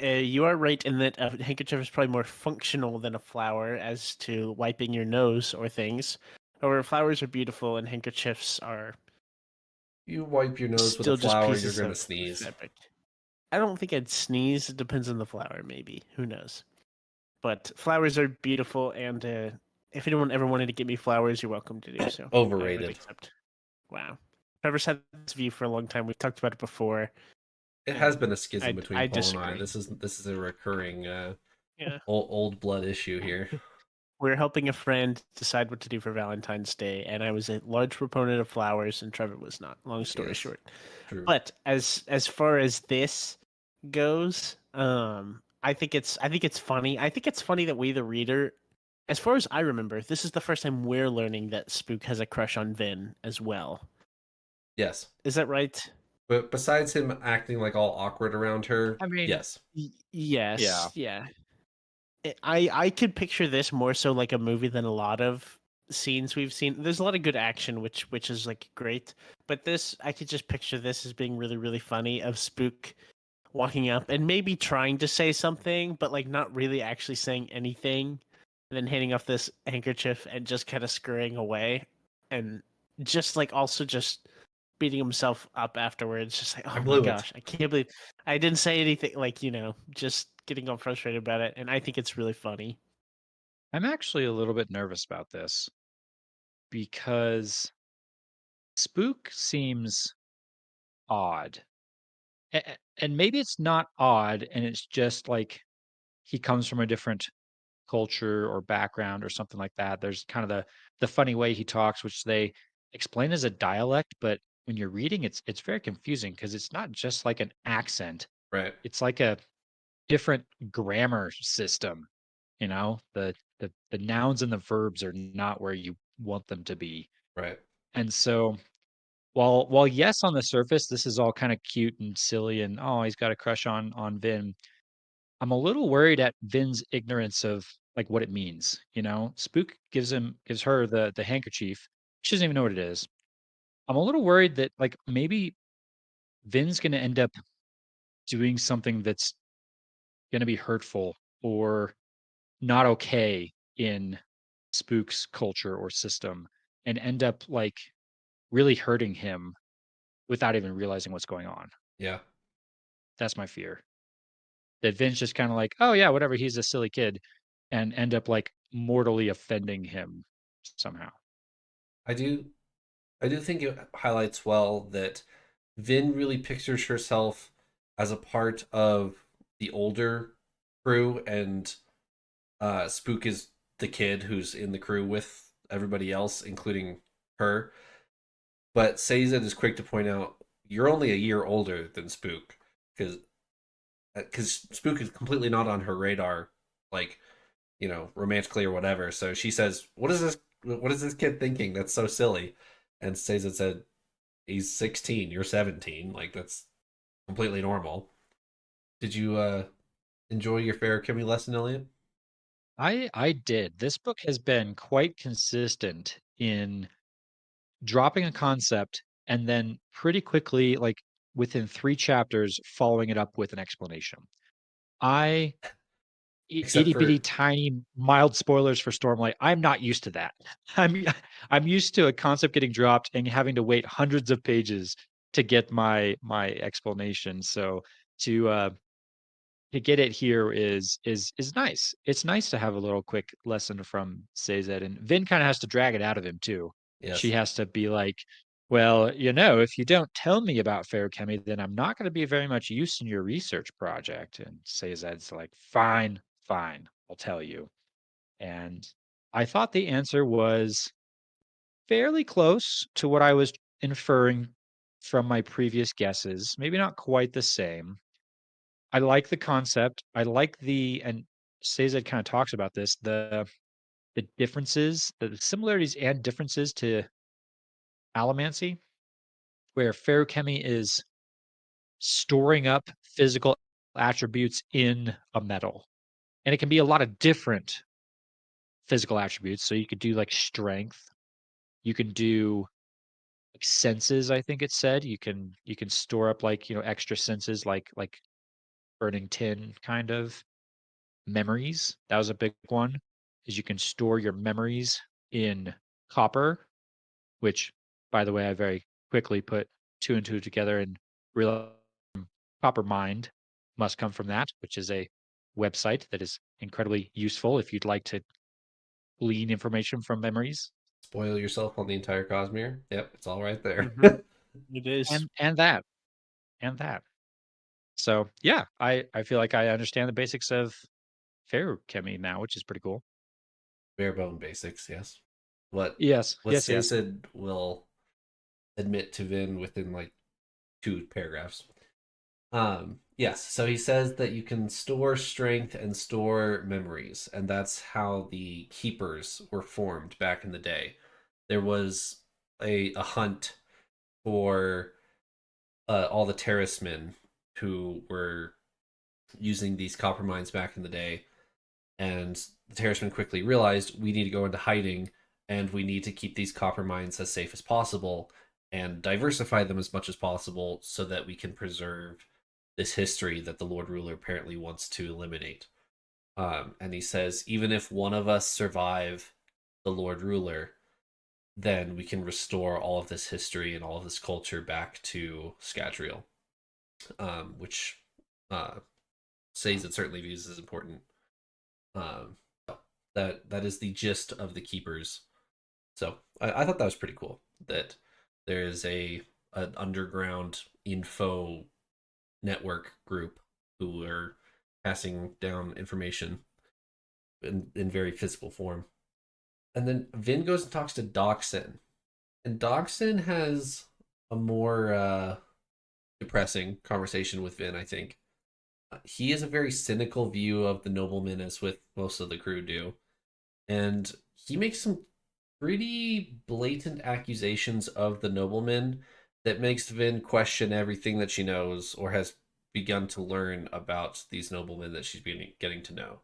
You are right in that a handkerchief is probably more functional than a flower as to wiping your nose or things. However, flowers are beautiful and handkerchiefs are You wipe your nose with a still just flower, you're pieces gonna of sneeze. fabric. I don't think I'd sneeze. It depends on the flower, maybe. Who knows? But flowers are beautiful, and if anyone ever wanted to get me flowers, you're welcome to do so. I would Overrated. accept. Wow. Trevor's had this view for a long time. We've talked about it before. It has And been a schism between I Paul and I. disagree. This is a recurring Yeah. old blood issue here. We're helping a friend decide what to do for Valentine's Day, and I was a large proponent of flowers, and Trevor was not. Long story Yes, short. true. But as far as this goes, I think it's funny. I think it's funny that we, the reader, as far as I remember, this is the first time we're learning that Spook has a crush on Vin as well. Yes, Is that right? but besides him acting like all awkward around her, I mean, yes, yeah. Yes, yeah. I could picture this more so like a movie than a lot of scenes we've seen. There's a lot of good action, which is like great, but this I could just picture this as being really really funny of Spook walking up and maybe trying to say something, but like not really actually saying anything, and then handing off this handkerchief and just kind of scurrying away, and just like also just beating himself up afterwards, just like, I oh my blew it. gosh, I can't believe I didn't say anything, like, just getting all frustrated about it, and I think it's really funny. I'm actually a little bit nervous about this because Spook seems odd. And maybe it's not odd and it's just like he comes from a different culture or background or something like that. There's kind of the funny way he talks, which they explain as a dialect, but when you're reading, it's very confusing because it's not just like an accent. Right, It's like a different grammar system. The nouns and the verbs are not where you want them to be. right. And so while yes, on the surface, this is all kind of cute and silly, and oh, he's got a crush on Vin. I'm a little worried at Vin's ignorance of like what it means. Spook gives her the handkerchief. She doesn't even know what it is. I'm a little worried that like maybe Vin's gonna end up doing something that's gonna be hurtful or not okay in Spook's culture or system and end up like really hurting him without even realizing what's going on. Yeah, That's my fear. That Vin's just kind of like, oh yeah, whatever, he's a silly kid, and end up like mortally offending him somehow. I do. I do think it highlights well that Vin really pictures herself as a part of the older crew, and Spook is the kid who's in the crew with everybody else, including her. But Sazed is quick to point out you're only a year older than Spook, because Spook is completely not on her radar, like romantically or whatever. So she says, "What is this? What is this kid thinking? That's so silly." And Sazed said, "He's 16. You're 17. Like that's completely normal." Did you enjoy your fair Kimmy lesson, Elliot? I did. This book has been quite consistent in dropping a concept and then pretty quickly, like within 3 chapters, following it up with an explanation. I Except itty bitty for tiny mild spoilers for Stormlight. I'm not used to that. I'm I'm used to a concept getting dropped and having to wait hundreds of pages to get my explanation. So to uh to get it here is nice. It's nice to have a little quick lesson from Sazed, and Vin kind of has to drag it out of him too. She yes, has to be like, Well, if you don't tell me about feruchemy, then I'm not going to be very much use in your research project. And Sazed's like, fine, fine, I'll tell you. And I thought the answer was fairly close to what I was inferring from my previous guesses. Maybe not quite the same. I like the concept. I like and Sazed kind of talks about this, the differences, the similarities and differences to allomancy, where feruchemy is storing up physical attributes in a metal. And it can be a lot of different physical attributes. So you could do like strength, you can do like senses, I think it said. You can store up like, extra senses like burning tin kind of. Memories, that was a big one, is you can store your memories in copper, which by the way, I very quickly put two and two together and realized Copper Mind must come from that, which is a website that is incredibly useful if you'd like to glean information from memories. Spoil yourself on the entire Cosmere. Yep, it's all right there. Mhm. It is. And that. And that. So yeah, I feel like I understand the basics of feruchemy now, which is pretty cool. Bare bone basics, yes. What Yes, what yes, Say yes. said will admit to Vin within like 2 paragraphs. Yes, so he says that you can store strength and store memories, and that's how the keepers were formed back in the day. There was a hunt for all the terracemen who were using these copper mines back in the day, and the terracemen quickly realized we need to go into hiding and we need to keep these copper mines as safe as possible and diversify them as much as possible so that we can preserve this history that the Lord Ruler apparently wants to eliminate. And he says, even if one of us survive the Lord Ruler, then we can restore all of this history and all of this culture back to Scadrial, which uh, says it certainly views as important. Um, that is the gist of the Keepers. So I thought that was pretty cool. That there is a an underground info network group who are passing down information in very physical form. And then Vin goes and talks to Doxson. And Doxson has a more depressing conversation with Vin, I think. He has a very cynical view of the noblemen, as with most of the crew do. And he makes some pretty blatant accusations of the noblemen that makes Vin question everything that she knows or has begun to learn about these noblemen that she's been getting to know.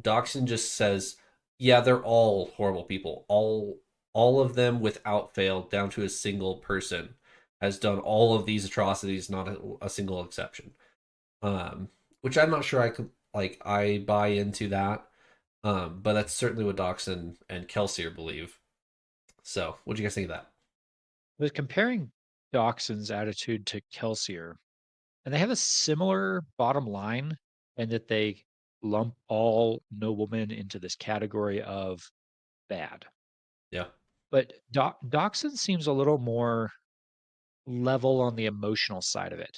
Doxson just says, "Yeah, they're all horrible people. All of them, without fail, down to a single person, has done all of these atrocities, not a single exception." Which I'm not sure I could like. I buy into that. But that's certainly what Doxson and Kelsier believe. So, what do you guys think of that? But comparing Doxson's attitude to Kelsier, and they have a similar bottom line in that they lump all noblemen into this category of bad. Yeah. But Doxson seems a little more level on the emotional side of it.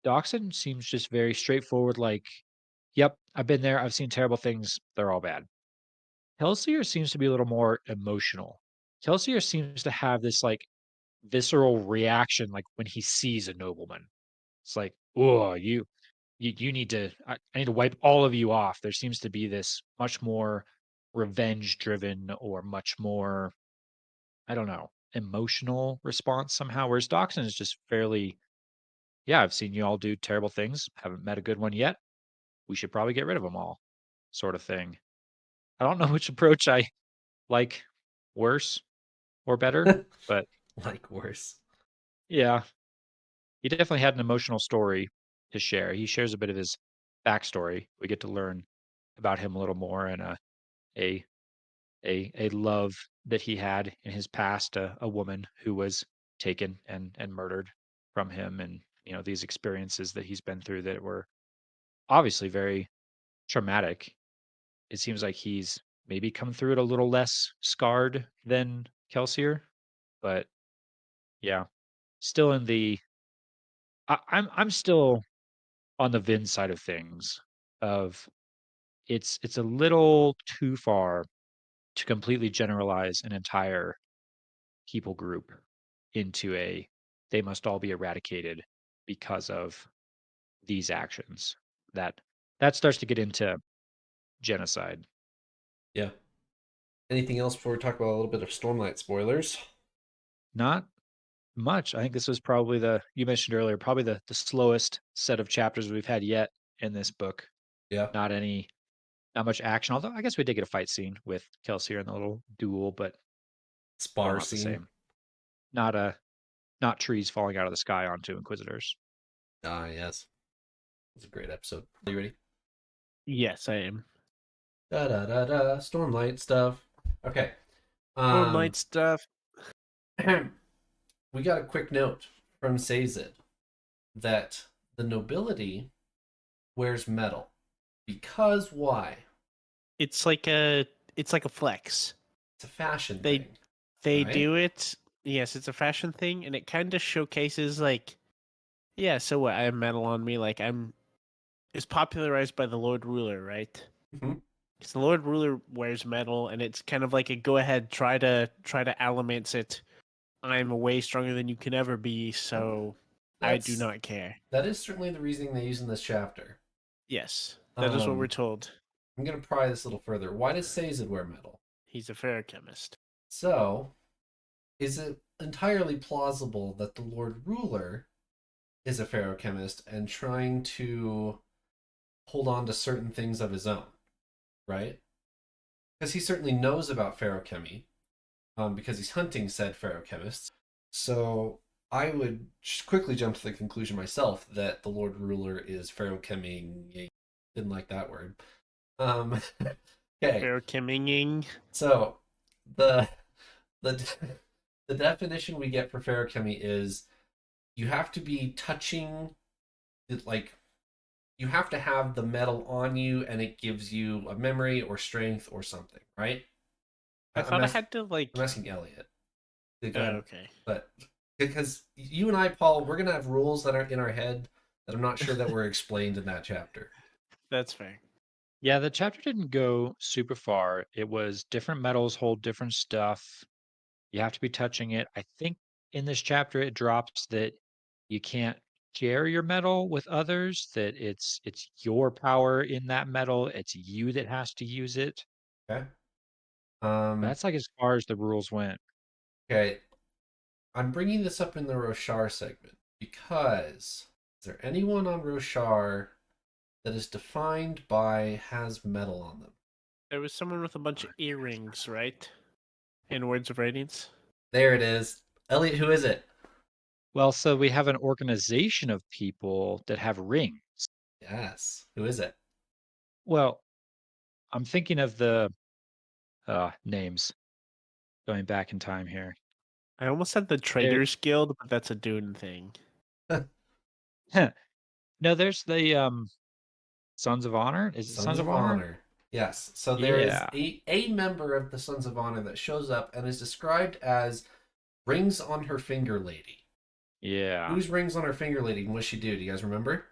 Doxson seems just very straightforward, like, yep, I've been there, I've seen terrible things, they're all bad. Kelsier seems to be a little more emotional. Kelsier seems to have this like visceral reaction like when he sees a nobleman. It's like, oh, you need to I need to wipe all of you off. There seems to be this much more revenge driven or much more, I don't know, emotional response somehow. Whereas Doxson is just fairly, yeah, I've seen you all do terrible things. Haven't met a good one yet. We should probably get rid of them all, sort of thing. I don't know which approach I like worse or better, but Like worse. yeah, he definitely had an emotional story to share. He shares a bit of his backstory. We get to learn about him a little more and a a love that he had in his past, a woman who was taken and murdered from him, and these experiences that he's been through that were obviously very traumatic. It seems like he's maybe come through it a little less scarred than Kelsier, but Yeah. Still in the I'm still on the Vin side of things of it's a little too far to completely generalize an entire people group into a they must all be eradicated because of these actions. That that starts to get into genocide. Yeah. Anything else before we talk about a little bit of Stormlight spoilers? Not much. I think this was probably you mentioned earlier, probably the slowest set of chapters we've had yet in this book. Yeah. Not much action. Although I guess we did get a fight scene with Kelsey in the little duel, but still Spar not the scene. same. Not not trees falling out of the sky onto Inquisitors. Ah, yes. It's a great episode. Are you ready? Yes, I am. Da da da da. Stormlight stuff. Okay. Stormlight stuff. We got a quick note from Sazed that the nobility wears metal. Because why? It's like a flex. It's a fashion They thing. they right? do it. Yes, it's a fashion thing, and it kind of showcases like, yeah. So what? I have metal on me. Like I'm. It's popularized by the Lord Ruler, right? Mhm. Because the Lord Ruler wears metal, and it's kind of like a go ahead, try to Alamance it. I'm way stronger than you can ever be, so I do That's not care. that is certainly the reasoning they use in this chapter. Yes, that is what we're told. I'm gonna pry this a little further. Why does Sazed wear metal? He's a ferrochemist. So, is it entirely plausible that the Lord Ruler is a ferochemist and trying to hold on to certain things of his own, right? Because he certainly knows about ferochemy, because he's hunting said ferochemists. So I would just quickly jump to the conclusion myself that the Lord Ruler is ferocheming. Didn't like that word. Okay, Ferrocheming. so the the the definition we get for ferochemy is you have to be touching it, like you have to have the metal on you and it gives you a memory or strength or something, right? I I'm, thought I ask, had to I'm like. asking Elliot. Go Oh, ahead. okay. But because you and I, Paul, we're gonna have rules that are in our head that I'm not sure that were explained in that chapter. That's fair. Yeah, the chapter didn't go super far. It was different metals hold different stuff. You have to be touching it. I think in this chapter it drops that you can't share your metal with others, that it's your power in that metal. It's you that has to use it. Okay. That's like as far as the rules went. Okay. I'm bringing this up in the Roshar segment because is there anyone on Roshar that is defined by has metal on them? There was someone with a bunch of earrings, right? In Words of Radiance. There it is. Elliot, who is it? Well, so we have an organization of people that have rings. Yes. Who is it? Well, I'm thinking of the names going back in time here. I almost said the There, Traders Guild, but that's a Dune thing. no, there's the Sons of Honor. Is it Sons Sons of of Honor? Honor. Yes. So there is Yeah, a member of the Sons of Honor that shows up and is described as rings on her finger lady. yeah. Whose rings on her finger lady and what she do? Do you guys remember?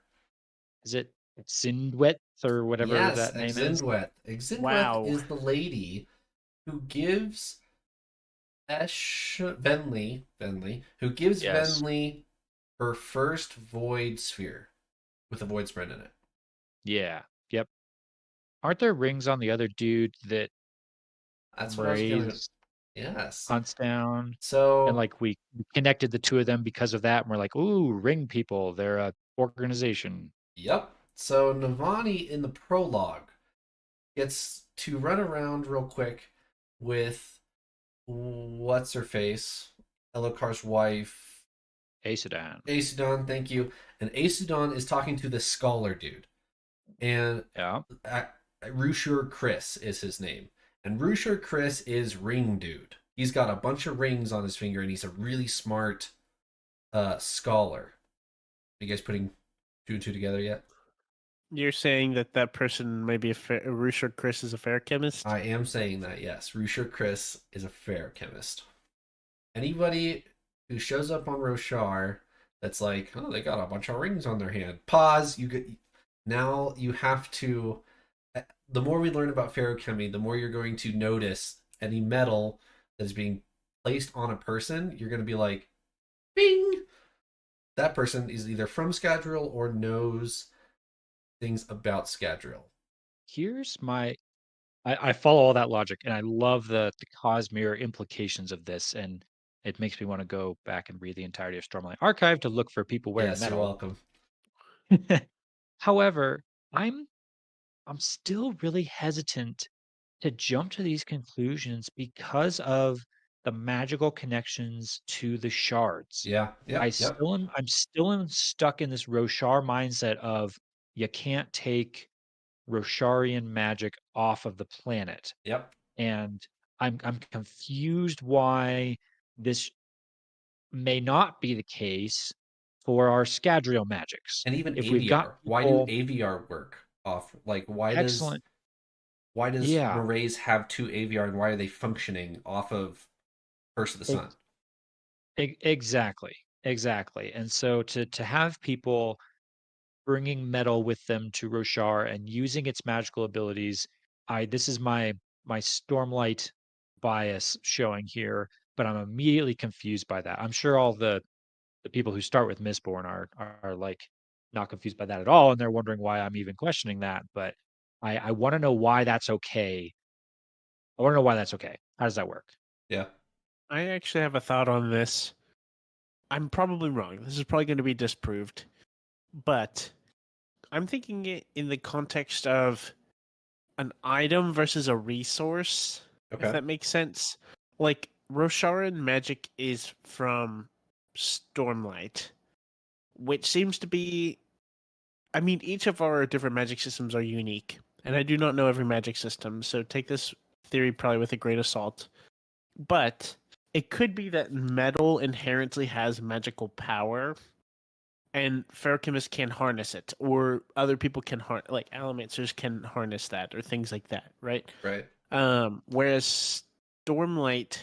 Is it Sindwet or whatever Yes, that name is? Exindweth. Exindweth Wow. is the lady who gives Venli, who gives Yes. Venli her first void sphere with a void sprint in it. Yeah. Yep. Aren't there rings on the other dude that That's what I was gonna. Mraize Yes. hunts down? And So, like we connected the two of them because of that. And we're like, ooh, ring people. They're a organization. yep. So Navani in the prologue gets to run around real quick with what's her face, Elokar's wife, Aesudan. Aesudan. Thank you. And Aesudan is talking to this scholar dude, and Yeah. Rushur Chris is his name, and Rushur Chris is Ring Dude. He's got a bunch of rings on his finger, and he's a really smart scholar. Are you guys putting two and two together yet? You're saying that that person may be Rusher Chris is a fair chemist? I am saying that, yes. Rushur Chris is a fair chemist. Anybody who shows up on Roshar that's like, oh, they got a bunch of rings on their hand. Pause. Now you have to. The more we learn about ferrochemy, the more you're going to notice any metal that is being placed on a person. You're going to be like, bing. That person is either from Scadrial or knows things about Scadrial. Here's my I follow all that logic, and I love the Cosmere implications of this, and it makes me want to go back and read the entirety of Stormlight Archive to look for people wearing Yes, you're metal. welcome. However, I'm still really hesitant to jump to these conclusions because of the magical connections to the shards. Yeah, yep, yep, I'm still stuck in this Roshar mindset of you can't take Rosharian magic off of the planet. yep. And I'm confused why this may not be the case for our Scadrial magics. And even If we've got AVR. Why do people AVR work off? Like, excellent, why does yeah, Marays have two AVR, and why are they functioning off of Curse of the Sun? exactly, exactly. And so to have people bringing metal with them to Roshar and using its magical abilities, I this is my Stormlight bias showing here, but I'm immediately confused by that. I'm sure all the people who start with Mistborn are like not confused by that at all, and they're wondering why I'm even questioning that. But I want to know why that's okay. I want to know why that's okay. How does that work? Yeah. I actually have a thought on this. I'm probably wrong. This is probably going to be disproved. But I'm thinking it in the context of an item versus a resource, if Okay. that makes sense. Like, Rosharan magic is from Stormlight, which seems to be. I mean, each of our different magic systems are unique, and I do not know every magic system, so take this theory probably with a grain of salt. But it could be that metal inherently has magical power, and ferrochemists can harness it, or other people can like allomancers can harness that, or things like that, right? Right. Whereas Stormlight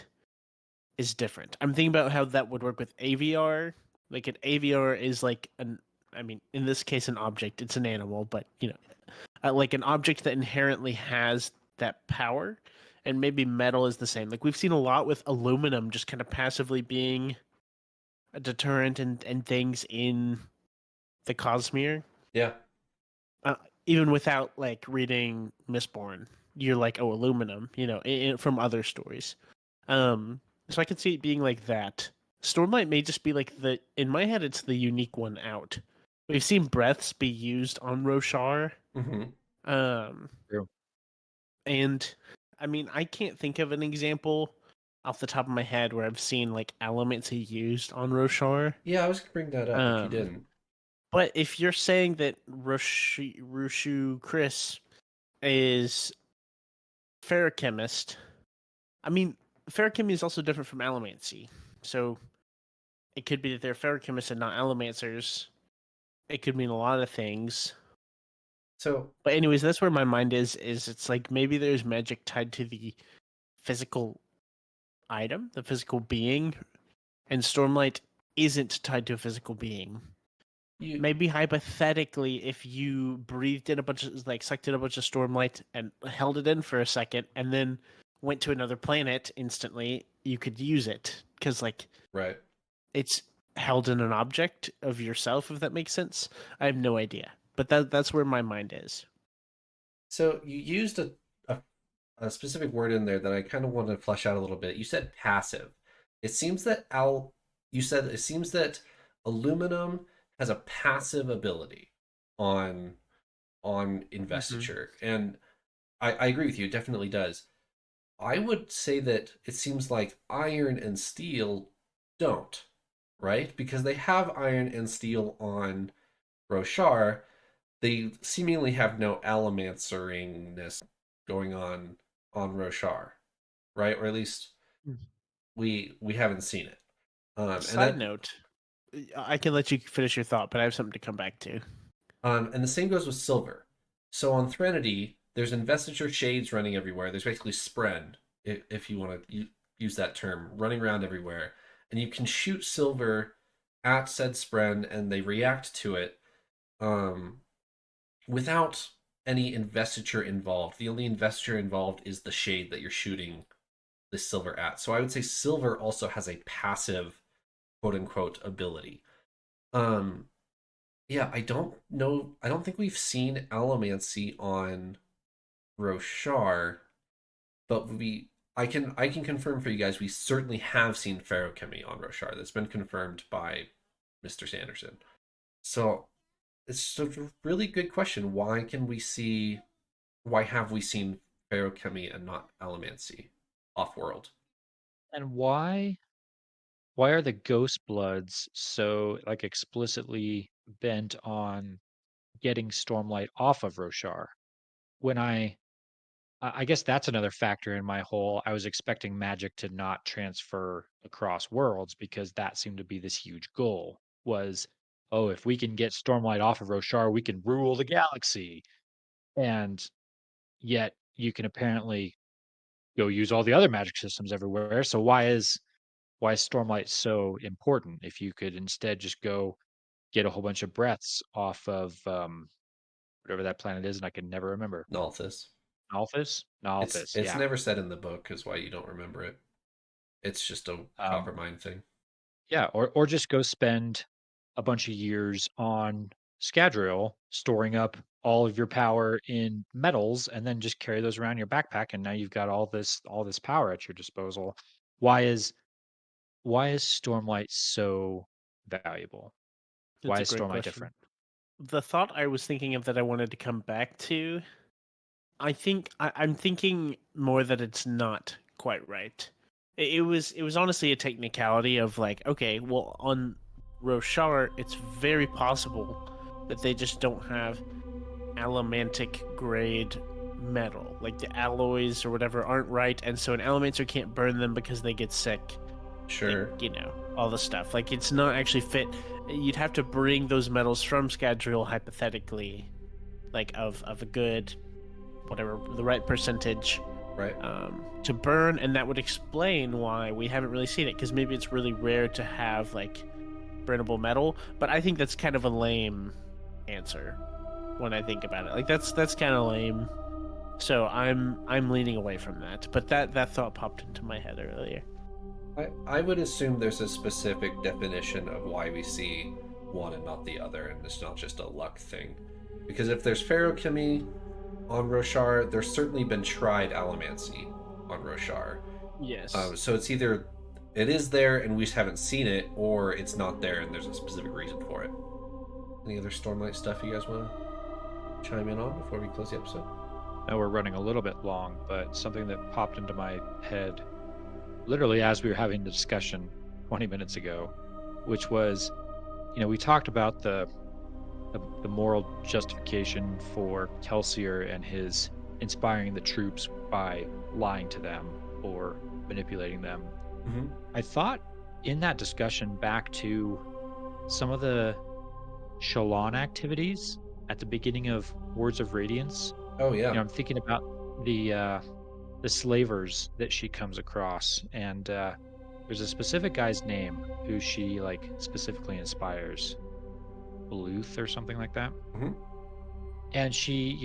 is different. I'm thinking about how that would work with AVR. Like an AVR is like an, I mean, in this case, an object. It's an animal, but like an object that inherently has that power. And maybe metal is the same. Like we've seen a lot with aluminum just kind of passively being a deterrent and things in the Cosmere. Yeah. Uh, Even without like reading Mistborn, you're like, oh, aluminum, from other stories. So I can see it being like that. Stormlight may just be like in my head, it's the unique one out. We've seen breaths be used on Roshar. Mm-hmm. Um, True. and I mean, I can't think of an example off the top of my head where I've seen like elements he used on Roshar. Yeah, I was gonna bring that up if you Um, didn't. but if you're saying that Rushu Chris is ferrochemist, I mean, ferrochemy is also different from allomancy. So it could be that they're ferrochemists and not allomancers. It could mean a lot of things. So But anyways, that's where my mind is it's like maybe there's magic tied to the physical item, the physical being, and Stormlight isn't tied to a physical being. you Maybe hypothetically, if you breathed in a bunch of, like, sucked in a bunch of Stormlight and held it in for a second, and then went to another planet instantly, you could use it because, like, right. it's held in an object of yourself. If that makes sense, I have no idea, but that's where my mind is. So you used a, a specific word in there that I kind of want to flesh out a little bit. You said passive. It seems that you said it seems that aluminum has a passive ability on Mm-hmm. investiture, and I agree with you. It definitely does. I would say that it seems like iron and steel don't, right? Because they have iron and steel on Roshar, they seemingly have no allomanceringness going on Roshar, right? Or at least we haven't seen it. And Side that note, I can let you finish your thought, but I have something to come back to. and the same goes with silver. So on Threnody, there's investiture shades running everywhere. There's basically spren, if you want to use that term, running around everywhere. and you can shoot silver at said spren and they react to it um, without any investiture involved. The only investiture involved is the shade that you're shooting the silver at. So I would say silver also has a passive quote unquote ability. Um, yeah, I don't know. I don't think we've seen Allomancy on Roshar, but I can confirm for you guys we certainly have seen Ferochemy on Roshar. That's been confirmed by Mr. Sanderson. So it's a really good question. Why have we seen Ferochemy and not Allomancy off world? And why are the Ghost Bloods so like explicitly bent on getting Stormlight off of Roshar? When I guess that's another factor in my whole I was expecting magic to not transfer across worlds because that seemed to be this huge goal was, oh, if we can get Stormlight off of Roshar, we can rule the galaxy. And yet you can apparently go use all the other magic systems everywhere. So why is Stormlight so important if you could instead just go get a whole bunch of breaths off of whatever that planet is, and I can never remember. Nalthis. Nalthis? It's Nalthis, it's yeah. never said in the book, is why you don't remember it. It's just a Um, Coppermind thing. yeah, or just go spend a bunch of years on Scadrial storing up all of your power in metals and then just carry those around in your backpack and now you've got all this power at your disposal. Why is why is Stormlight so valuable? That's Why a is great Stormlight question. different? The thought I was thinking of that I wanted to come back to, I think I'm thinking more that it's not quite right. It was honestly a technicality of like, okay, well on Roshar, it's very possible that they just don't have allomantic grade metal. Like the alloys or whatever aren't right, and so an allomancer can't burn them because they get sick. Like, Sure. all the stuff. Like it's not actually fit. You'd have to bring those metals from Scadrial hypothetically, like of a good whatever the right percentage Right. to burn, and that would explain why we haven't really seen it. Because maybe it's really rare to have like burnable metal, but I think that's kind of a lame answer when I think about it. Like that's kind of lame. So I'm leaning away from that. But that thought popped into my head earlier. I would assume there's a specific definition of why we see one and not the other, and it's not just a luck thing. Because if there's Ferochemy on Roshar, there's certainly been tried Allomancy on Roshar. Yes. So it's either it is there and we just haven't seen it, or it's not there and there's a specific reason for it. Any other Stormlight stuff you guys want to chime in on before we close the episode? Now we're running a little bit long, but something that popped into my head literally as we were having the discussion 20 minutes ago, which was, we talked about the moral justification for Kelsier and his inspiring the troops by lying to them or manipulating them. Mm-hmm. I thought in that discussion back to some of the Shalon activities at the beginning of Words of Radiance. Oh yeah. I'm thinking about the slavers that she comes across, and there's a specific guy's name who she like specifically inspires, Bluth or something like that. Mm-hmm. And she,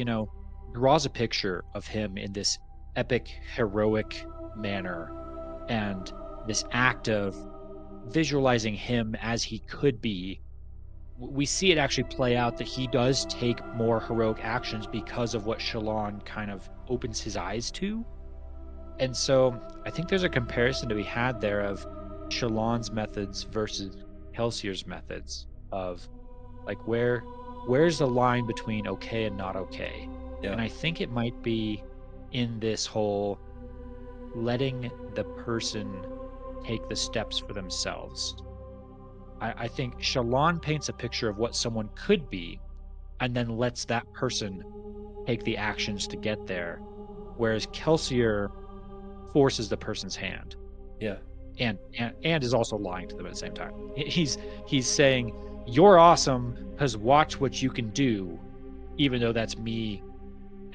draws a picture of him in this epic, heroic manner, and this act of visualizing him as he could be. We see it actually play out that he does take more heroic actions because of what Shalon kind of opens his eyes to. And so I think there's a comparison to be had there of Shalon's methods versus Kelsier's methods of like where's the line between okay and not okay? Yeah. And I think it might be in this whole letting the person take the steps for themselves. I think Shalon paints a picture of what someone could be and then lets that person take the actions to get there. Whereas Kelsier forces the person's hand Yeah. and is also lying to them at the same time. He's saying, "You're awesome because watch what you can do," even though that's me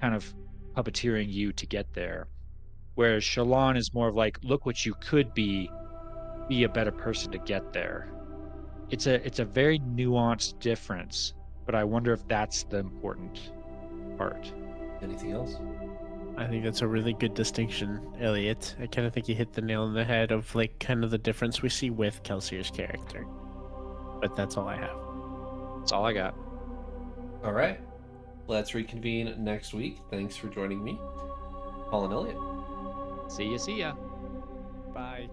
kind of puppeteering you to get there. Whereas Shalon is more of like, "Look what you could be," be a better person to get there. It's a very nuanced difference, but I wonder if that's the important part. Anything else? I think that's a really good distinction, Eliot. I kind of think you hit the nail on the head of like kind of the difference we see with Kelsier's character. But that's all I have. That's all I got. All right. Let's reconvene next week. Thanks for joining me, Paul and Elliot. See ya. Bye.